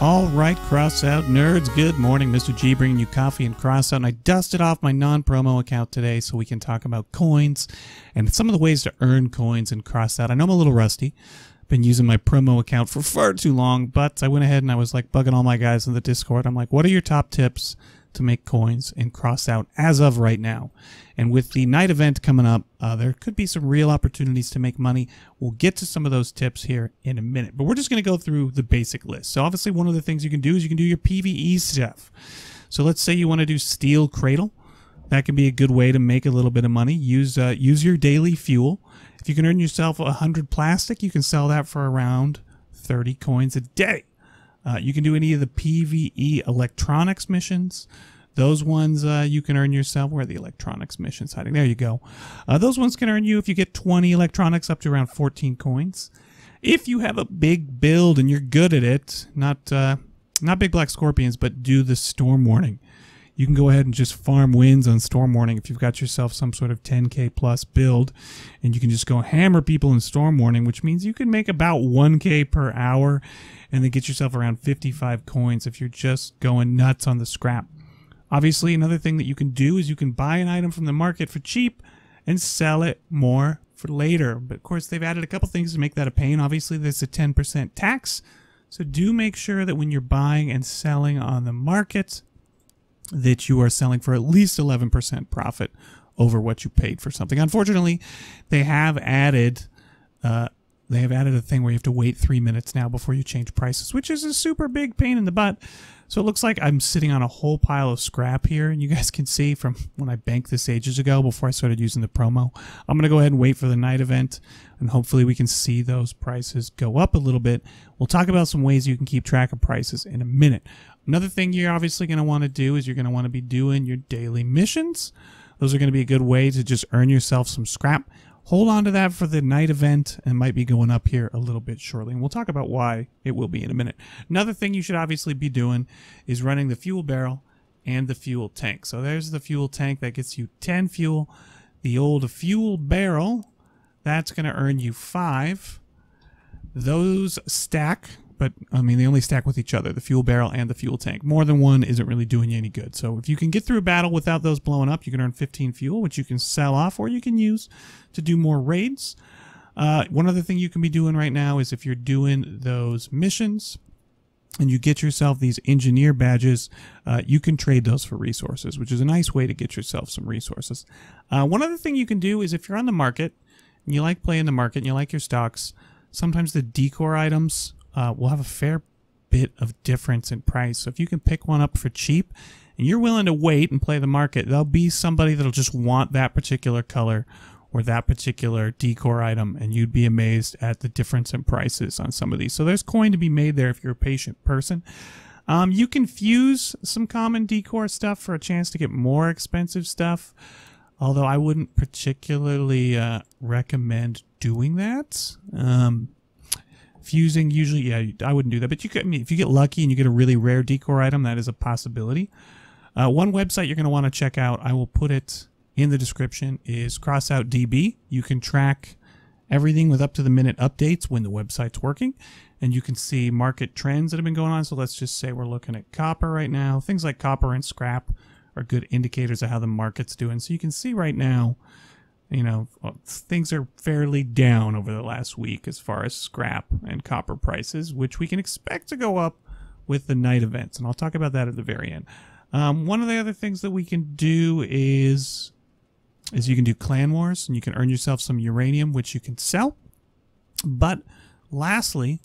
All right, Crossout nerds, good morning. Mr. G bringing you coffee and Crossout, and I dusted off my non-promo account today so we can talk about coins and some of the ways to earn coins in Crossout. I know I'm a little rusty. I've been using my promo account for far too long, but I went ahead and I was like bugging all my guys in the Discord. I'm like, what are your top tips to make coins in Crossout as of right now? And with the night event coming up, there could be some real opportunities to make money. We'll get to some of those tips here in a minute, but we're just going to go through the basic list. So obviously one of the things you can do is you can do your PvE stuff. So let's say you want to do steel cradle. That can be a good way to make a little bit of money. Use your daily fuel. If you can earn yourself 100 plastic, you can sell that for around 30 coins a day. You can do any of the PvE electronics missions. Those ones you can earn yourself. Where are the electronics missions hiding? There you go. Those ones can earn you, if you get 20 electronics, up to around 14 coins. If you have a big build and you're good at it, not big black scorpions, but do the storm warning. You can go ahead and just farm wins on storm warning if you've got yourself some sort of 10k plus build, and you can just go hammer people in storm warning, which means you can make about 1k per hour and then get yourself around 55 coins if you're just going nuts on the scrap. Obviously, another thing that you can do is you can buy an item from the market for cheap and sell it more for later. But of course, they've added a couple things to make that a pain. Obviously, there's a 10% tax. So do make sure that when you're buying and selling on the market, that you are selling for at least 11% profit over what you paid for something. Unfortunately, they have added a thing where you have to wait 3 minutes now before you change prices, which is a super big pain in the butt. So it looks like I'm sitting on a whole pile of scrap here, and you guys can see from when I banked this ages ago before I started using the promo. I'm going to go ahead and wait for the night event, and hopefully we can see those prices go up a little bit. We'll talk about some ways you can keep track of prices in a minute. Another thing you're obviously going to want to do is you're going to want to be doing your daily missions. Those are going to be a good way to just earn yourself some scrap. Hold on to that for the night event, and might be going up here a little bit shortly. And we'll talk about why it will be in a minute. Another thing you should obviously be doing is running the fuel barrel and the fuel tank. So there's the fuel tank that gets you 10 fuel. The old fuel barrel, that's going to earn you 5. Those stack, but I mean they only stack with each other, the fuel barrel and the fuel tank. More than one isn't really doing you any good. So if you can get through a battle without those blowing up, you can earn 15 fuel, which you can sell off or you can use to do more raids. One other thing you can be doing right now is if you're doing those missions and you get yourself these engineer badges, you can trade those for resources, which is a nice way to get yourself some resources. One other thing you can do is if you're on the market and you like playing the market and you like your stocks, sometimes the decor items will have a fair bit of difference in price. So if you can pick one up for cheap and you're willing to wait and play the market, there'll be somebody that'll just want that particular color or that particular decor item, and you'd be amazed at the difference in prices on some of these. So there's coin to be made there if you're a patient person. You can fuse some common decor stuff for a chance to get more expensive stuff, although I wouldn't particularly recommend doing that. Fusing usually, yeah, I wouldn't do that. But you could, I mean, if you get lucky and you get a really rare decor item, that is a possibility. One website you're going to want to check out, I will put it in the description, is Crossout DB. You can track everything with up-to-the-minute updates when the website's working, and you can see market trends that have been going on. So let's just say we're looking at copper right now. Things like copper and scrap are good indicators of how the market's doing. So you can see right now, you know, things are fairly down over the last week as far as scrap and copper prices, which we can expect to go up with the night events. And I'll talk about that at the very end. One of the other things that we can do is you can do clan wars, and you can earn yourself some uranium, which you can sell. But lastly,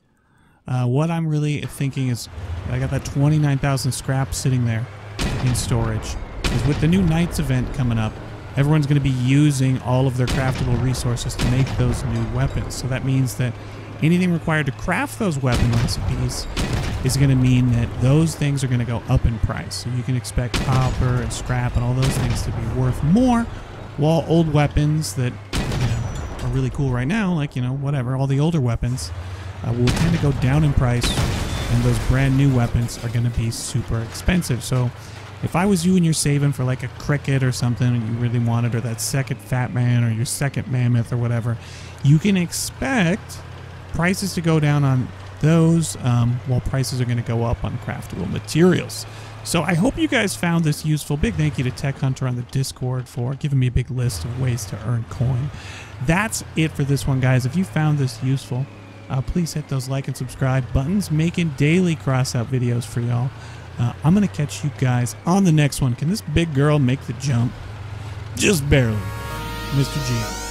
what I'm really thinking is, I got that 29,000 scrap sitting there in storage, is with the new Knights event coming up, everyone's going to be using all of their craftable resources to make those new weapons. So that means that anything required to craft those weapon recipes is going to mean that those things are going to go up in price. So you can expect copper and scrap and all those things to be worth more, while old weapons that, you know, are really cool right now, like, you know, whatever, all the older weapons will tend to go down in price, and those brand new weapons are going to be super expensive. So if I was you and you're saving for like a cricket or something and you really wanted, or that second fat man or your second mammoth or whatever, you can expect prices to go down on those while prices are going to go up on craftable materials. So I hope you guys found this useful. Big thank you to Tech Hunter on the Discord for giving me a big list of ways to earn coin. That's it for this one, guys. If you found this useful, please hit those like and subscribe buttons. Making daily Crossout videos for y'all. I'm going to catch you guys on the next one. Can this big girl make the jump? Just barely. Mr. G.